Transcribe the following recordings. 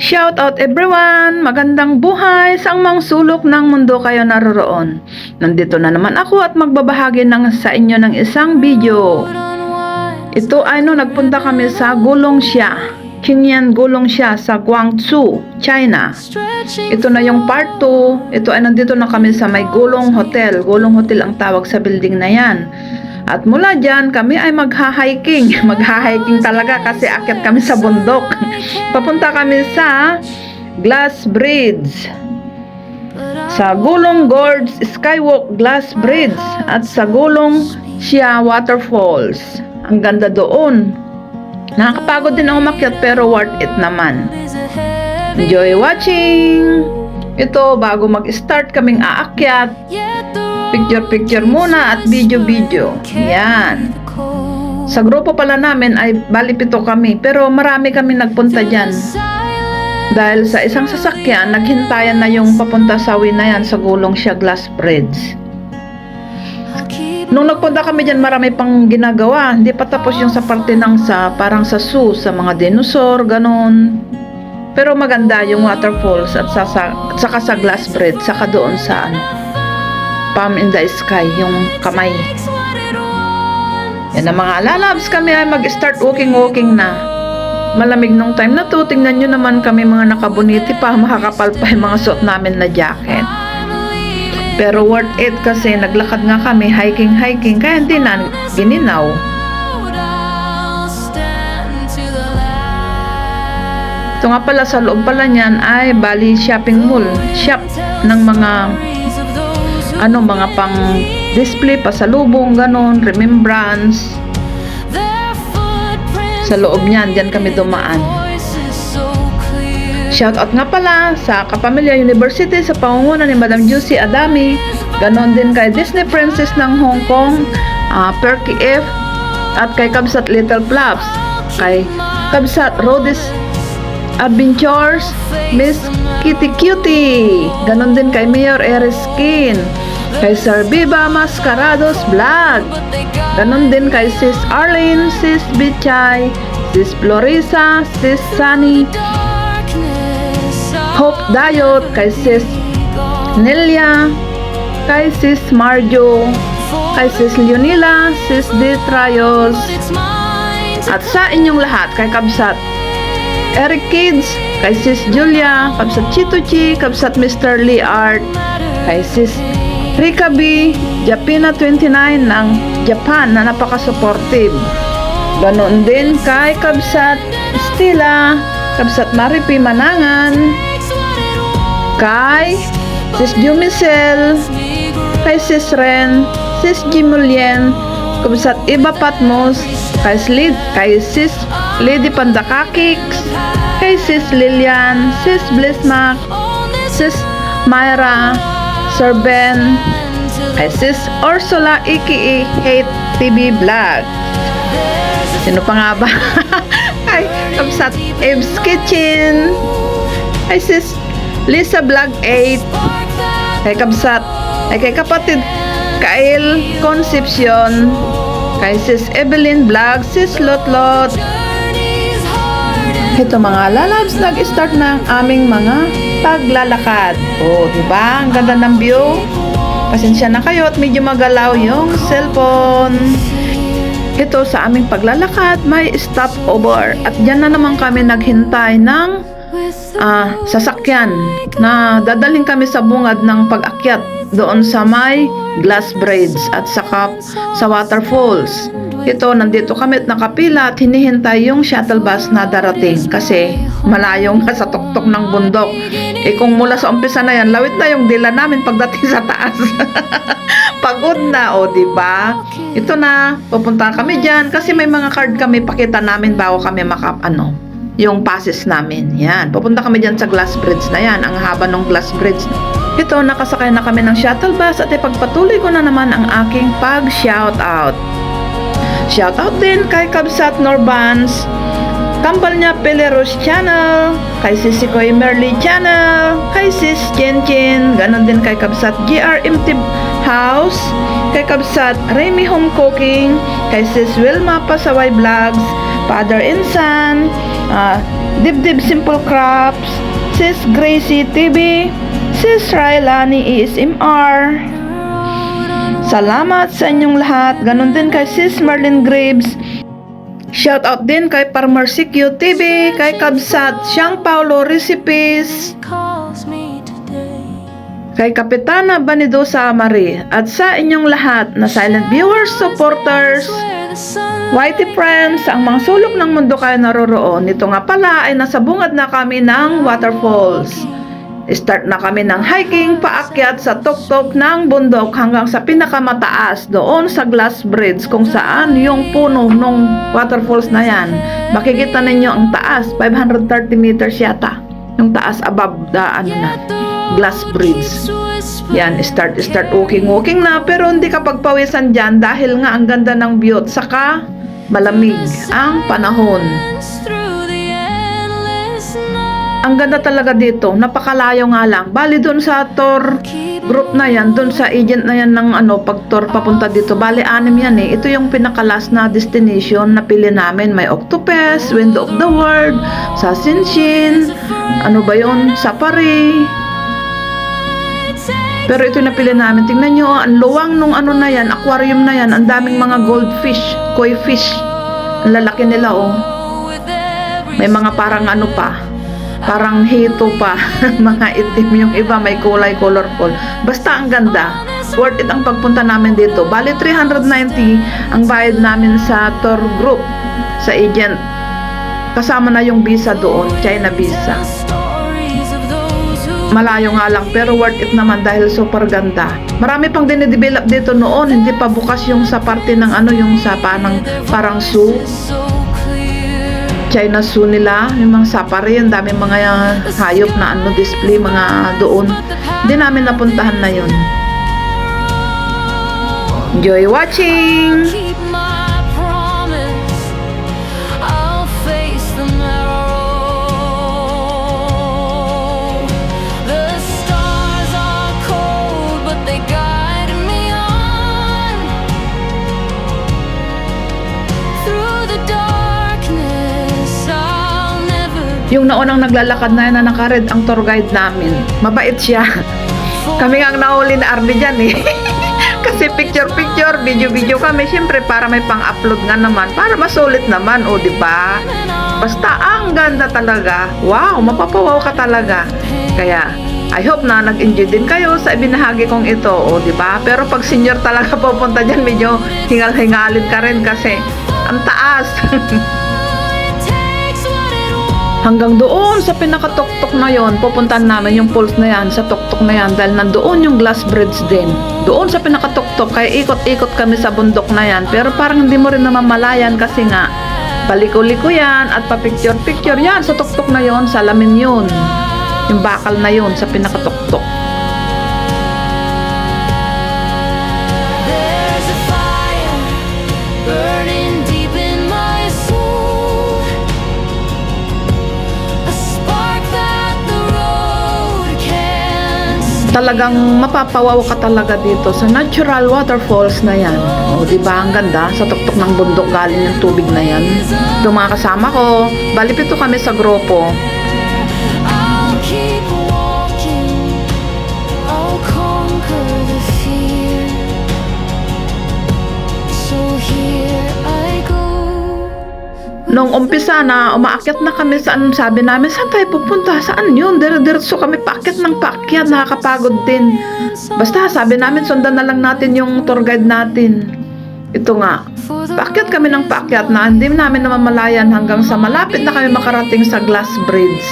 Shout out everyone! Magandang buhay sa mang sulok ng mundo kayo naroroon. Nandito na naman ako at magbabahagi sa inyo ng isang video. Ito ay nagpunta kami sa Gulongxia. Qingyan Gulongxia sa Guangzhou, China. Ito na yung part 2. Ito ay nandito na kami sa may Gulong Hotel. Gulong Hotel ang tawag sa building na yan. At mula dyan, kami ay magha-hiking. Magha-hiking talaga kasi akyat kami sa bundok. Papunta kami sa Glass Bridge. Sa Gulong Gorge Skywalk Glass Bridge. At sa Gulongxia Waterfalls. Ang ganda doon. Nakakapagod din ang umakyat pero worth it naman. Enjoy watching! Ito, bago mag-start kaming aakyat, picture muna at video. Yan. Sa grupo pala namin ay bali 7 kami, pero marami kami nagpunta dyan. Dahil sa isang sasakyan, naghintayan na yung papunta sa na yan sa Gulongxia Glass Bridge. Nung nagpunta kami dyan, marami pang ginagawa. Hindi pa tapos yung sa parte ng parang sa zoo, sa mga dinosaur, ganon. Pero maganda yung waterfalls at saka sa Glass Bridge, saka doon sa Palm in the Sky, yung kamay. Yan ang mga lalabs, kami ay mag-start walking na. Malamig nung time na to. Tingnan nyo naman kami mga nakabuniti pa, makakapal pa yung mga suot namin na jacket. Pero worth it kasi naglakad nga kami, hiking, kaya hindi na gininaw. Ito nga pala, sa loob pala niyan ay bali shopping mall. Shop ng mga mga pang display, pasalubong, ganon, remembrance. Sa loob niyan, diyan kami dumaan. Shout out nga pala sa Kapamilya University sa pangunguna ni Madam Juicy Adami. Ganon din kay Disney Princess ng Hong Kong, Perky F. At kay Kabsat Little Flaps. Kay Kabsat Rhodes Adventures, Miss Kitty Cutie. Ganon din kay Mayor Eriskin. Kay Sir Biba Mascarados Vlog. Ganon din kay Sis Arlene, Sis Bichay, Sis Florisa, Sis Sunny, Hope Dayot, kay Sis Nelia, kay Sis Marjo, kay Sis Leonila, Sis D. Trayos, at sa inyong lahat, kay Kabsat Eric Kids, kay Sis Julia, Kabsat Chituchi, Kabsat Mr. Lee Art, kay Sis Rika B. Japina 29 ng Japan na napaka-supportive. Ganon din kay Kabsat Stila, Kabsat Maripi Manangan, kay Sis Jumicel, kay Sis Ren, Sis Jimulien, Kabsat Iba Patmos, kay Sis Lady Pandakakix, kay Sis Lilian, Sis Blissmac, Sis Myra, Sir Ben, kay Sis Ursula aka Hate TV Vlog. Sino pa nga ba? Kay Kabsat Eve's Kitchen, kay Sis Lisa Vlog 8, kay Kabsat, kay kapatid Kael Concepcion, kay Sis Evelyn Vlog, Sis Lotlot. Ito mga lalabs, nag-start na ang aming mga paglalakad. Diba? Ang ganda ng view. Pasensya na kayo at medyo magalaw yung cellphone. Ito sa aming paglalakad, may stopover. At dyan na naman kami naghintay ng sasakyan na dadalhin kami sa bungad ng pag-akyat doon sa may Glass Bridge at saka sa waterfalls. Ito, nandito kami at nakapila at hinihintay yung shuttle bus na darating kasi malayo nga sa tuktok ng bundok. Kung mula sa umpisa na yan, lawit na yung dila namin pagdating sa taas. Pagod na, diba? Ito na, pupunta kami dyan kasi may mga card kami, pakita namin bago kami yung passes namin. Yan, pupunta kami dyan sa Glass Bridge na yan, ang haba ng Glass Bridge. Ito, nakasakay na kami ng shuttle bus at ipagpatuloy ko na naman ang aking pag-shoutout. Shoutout din kay Kabsat Norbans, Kambal niya Peleros Channel, kay Sis Sikoy Merly Channel, kay Sis Chen, ganon din kay Kabsat GRMT House, kay Kabsat Remy Home Cooking, kay Sis Wilma Pasaway Vlogs, Father Insan, Dibdib Simple Crafts, Sis Gracie TV, Sis Railani ASMR. Salamat sa inyong lahat. Ganon din kay Sis Marlene Graves. Shout out din kay Farmer CQ TV, kay Kabsat Siyang Paulo Recipes, kay Kapitana Banidosa Marie, at sa inyong lahat na silent viewers, supporters, YT friends, ang mga sulok ng mundo kayo naroroon. Ito nga pala ay nasa bungad na kami ng waterfalls. Start na kami ng hiking paakyat sa tuktok ng bundok hanggang sa pinakamataas doon sa Glass Bridge, kung saan yung puno ng waterfalls na yan. Makikita ninyo ang taas, 530 meters yata. Yung taas above the Glass Bridge. Yan, start walking na, pero hindi ka pagpawisan dyan dahil nga ang ganda ng view at saka malamig ang panahon. Ang ganda talaga dito, napakalayo nga lang. Bali doon sa tour group na yan, doon sa agent na yan ng pag-tour papunta dito. Bali 6 yan eh. Ito yung pinakalas na destination na pili namin. May Octopus, Window of the World, sa Shinshin, Safari. Pero ito na pili namin. Tingnan nyo, ang luwang nung na yan, aquarium na yan, ang daming mga goldfish, koi fish. Ang lalaki nila May mga parang parang hito pa. Mga itim yung iba, may kulay colorful. Basta ang ganda. Worth it ang pagpunta namin dito. Bali 390 ang bayad namin sa tour group, sa agent. Kasama na yung visa doon, China visa. Malayo nga lang pero worth it naman dahil super ganda. Marami pang dinidevelop dito noon, hindi pa bukas yung sa parte ng yung sa parang zoo. China Zoo nila, yung mga safari, ang dami mga hayop na display, mga doon. Hindi namin napuntahan na yun. Enjoy watching! Yung naunang naglalakad na nakared ang tour guide namin. Mabait siya. Kami nga ang nahuli na RB dyan eh. Kasi picture, video kami. Siyempre para may pang-upload nga naman. Para masulit naman, diba? Basta ang ganda talaga. Wow, mapapawaw ka talaga. Kaya, I hope na nag-enjoy din kayo sa ibinahagi kong ito, diba? Pero pag senior talaga pupunta dyan, medyo hingal-hingalin ka rin kasi ang taas. Hanggang doon sa pinakatuktok na yon, pupuntahan namin yung falls na yan, sa tuktok na yan, dahil nandoon yung Glass Bridge din. Doon sa pinakatuktok, kaya ikot-ikot kami sa bundok na yan. Pero parang hindi mo rin namamalayan kasi nga, paliko-liko yan at pa-picture-picture yan sa tuktok na yon, salamin yun. Yung bakal na yon sa pinakatuktok. Talagang mapapawaw ka talaga dito sa natural waterfalls na yan. Diba ang ganda? Sa tuktok ng bundok galing yung tubig na yan. Ito mga kasama ko, balipito kami sa grupo. Nung umpisa na, umaakyat na kami saan, sabi namin, saan tayo pupunta? Saan yun? Dire-diretso kami paakyat ng paakyat, nakakapagod din. Basta sabi namin, sundan na lang natin yung tour guide natin. Ito nga, paakyat kami ng paakyat na hindi namin namamalayan hanggang sa malapit na kami makarating sa Glass Bridge.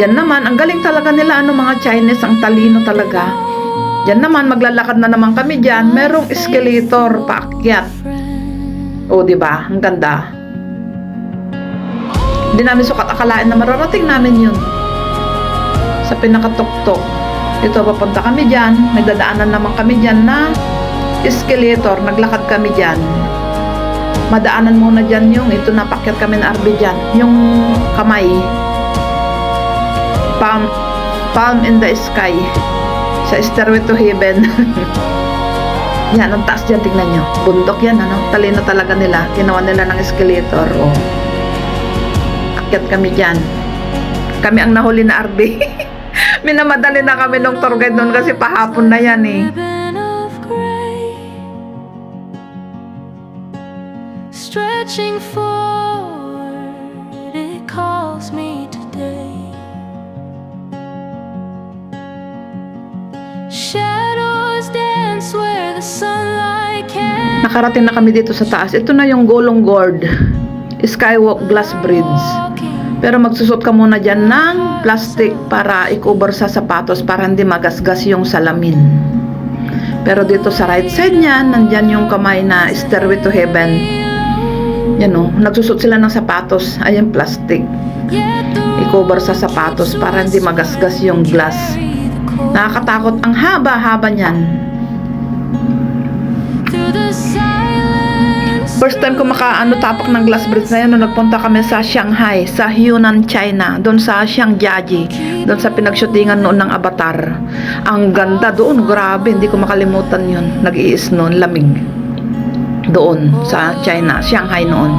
Diyan naman, ang galing talaga nila, mga Chinese, ang talino talaga. Diyan naman, maglalakad na naman kami diyan, merong escalator paakyat. Diba? Ang ganda. Hindi namin sukat akalain na mararating namin yun sa pinakatuktok. Ito, papunta kami dyan, may dadaanan naman kami dyan na escalator, naglakad kami dyan. Madaanan muna dyan yung ito, napakyat kami na RB dyan, yung kamay, palm in the sky, sa Stairway to Heaven. Yan, ang taas dyan, tingnan nyo, bundok yan, talino talaga nila, ginawa nila ng escalator. Akyat kami dyan. Kami ang nahuli na RB. Minamadali na kami nung tour guide noon kasi pahapon na yan eh. Stretching forward, it calls me today. Shadows dance where the sunlight can. Nakarating na kami dito sa taas. Ito na yung Golong Gorge Skywalk Glass Bridge. Pero magsusot ka muna dyan ng plastic para i-cover sa sapatos para hindi magasgas yung salamin. Pero dito sa right side niyan, nandyan yung kamay na Stairway to Heaven. Yan o, nagsusot sila ng sapatos. Ayan, plastic. I-cover sa sapatos para hindi magasgas yung glass. Nakakatakot. Ang haba-haba niyan. First time ko tapak ng glass bridge na yan nung nagpunta kami sa Shanghai, sa Yunnan, China, doon sa Xiangjiaji, doon sa pinagshootingan noon ng Avatar. Ang ganda doon, grabe, hindi ko makalimutan yun. Nag-iis noon, lamig. Doon sa China, Shanghai noon.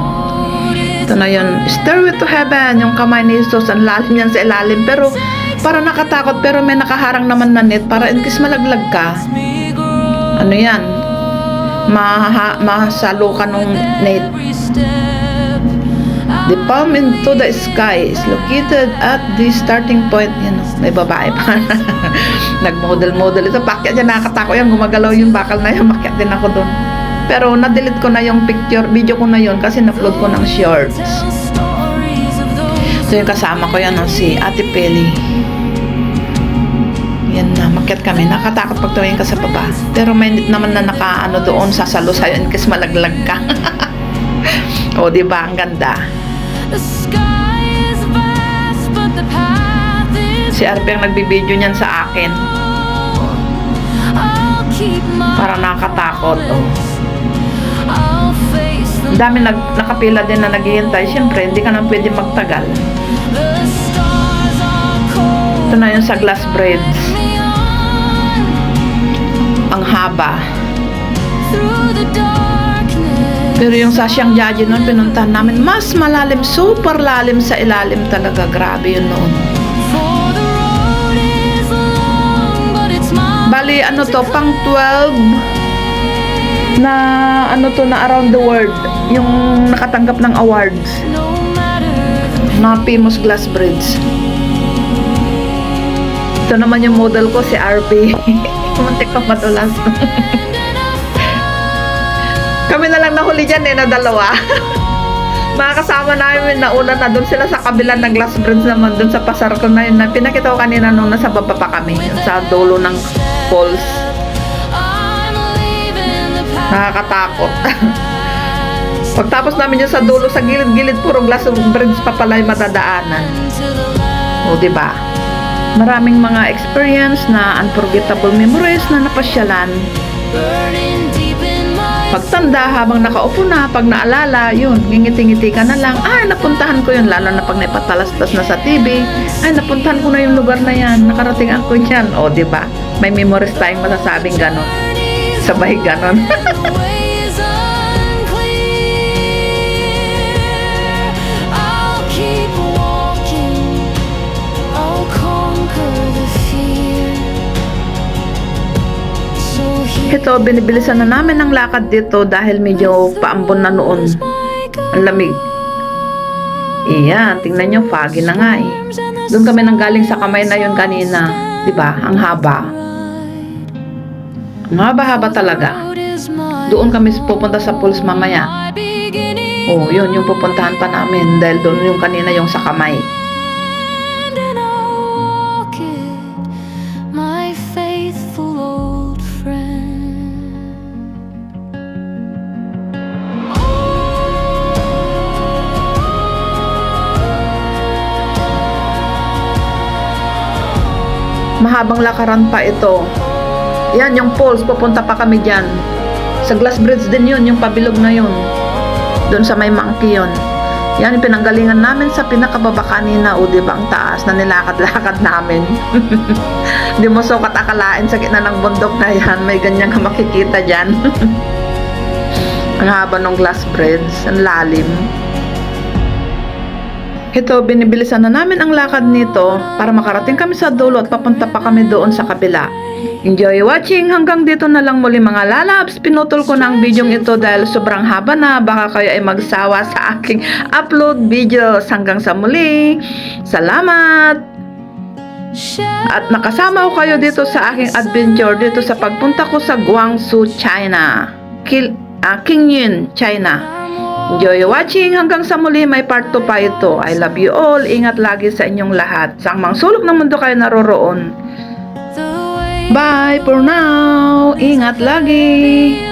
Ito na yun, Stairway to Heaven, yung kamay ni Jesus, ang lalim yan sa ilalim, pero para nakatakot, pero may nakaharang naman na net, para in case malaglag ka, ano yan, masalo ka nung net. The palm into the sky is located at the starting point. Yan, may babae pa. Nag-model-model ito. Pakyat yan, nakakatako yan. Gumagalaw yung bakal na yan. Makyat din ako doon. Pero na-delete ko na yung video ko na yun kasi na-upload ko ng shorts. So yung kasama ko yan, si Ate Peli. Yan na, makyat kami. Nakatakot pag tumingin ka sa baba. Pero may naman na doon, sasalo sa'yo in case malaglag ka. O, diba? Ang ganda. Si RP ang nagbibideo niyan sa akin. Para nakatakot. O. Ang dami nakapila din na naghihintay. Siyempre, hindi ka na pwede magtagal. Ito na yun sa glass bridge. Ang haba. Pero yung sa Xiangjiaji noon, pinuntahan namin, mas malalim, super lalim sa ilalim talaga. Grabe yun noon. Bali, pang 12 na, na around the world. Yung nakatanggap ng awards. Na famous glass bridge. Ito naman yung model ko, si RP. Muntik pa madulas. Kami na lang nahuli dyan na dalawa. Mga kasama namin nauna na doon sila sa kabila ng glass bridge naman, doon sa pasar ko na yun. Pinakita ko kanina nung nasa baba pa kami, sa dulo ng falls. Nakakatakot. Pagtapos namin yun sa dulo, sa gilid-gilid, puro glass bridge pa pala yung matadaanan. O, diba? Maraming mga experience na unforgettable memories na napasyalan. Pagtanda, habang nakaupo na, pag naalala, yun, ngingiti-ngiti ka na lang, ay, napuntahan ko yun, lalo na pag naipatalastas na sa TV, ay, napuntahan ko na yung lugar na yan, nakarating ako dyan. O, diba? May memories tayong masasabing ganon. Sabay ganon. Ito, binibilisan na namin ang lakad dito dahil medyo paambon na noon. Ang lamig. Iyan, tingnan nyo, foggy na nga eh. Doon kami nanggaling sa kamay na yun kanina. Diba? Ang haba. Ang haba-haba talaga. Doon kami pupunta sa pools mamaya. Oh, yun yung pupuntahan pa namin dahil doon yung kanina yung sa kamay. Mahabang lakaran pa ito. Yan, yung falls, pupunta pa kami dyan. Sa glass bridge din yun, yung pabilog na yun. Doon sa may monkey yun. Yan, yung pinanggalingan namin sa pinakababa kanina. O, diba, ang taas na nilakad-lakad namin. Di mo sukat akalain sa gitna ng bundok na yan. May ganyan ka makikita dyan. Ang haba ng glass bridge, ang lalim. Ito, binibilisan na namin ang lakad nito para makarating kami sa dulo at papunta pa kami doon sa kabila. Enjoy watching! Hanggang dito na lang muli mga lalabs. Pinutol ko na ang bidyong ito dahil sobrang haba na. Baka kayo ay magsawa sa aking upload videos. Hanggang sa muli. Salamat! At nakasama ko kayo dito sa aking adventure dito sa pagpunta ko sa Guangzhou, China. Qingyun, China. Enjoy watching. Hanggang sa muli, may part 2 pa ito. I love you all. Ingat lagi sa inyong lahat. Sa mang sulok ng mundo kayo naroroon. Bye for now. Ingat lagi.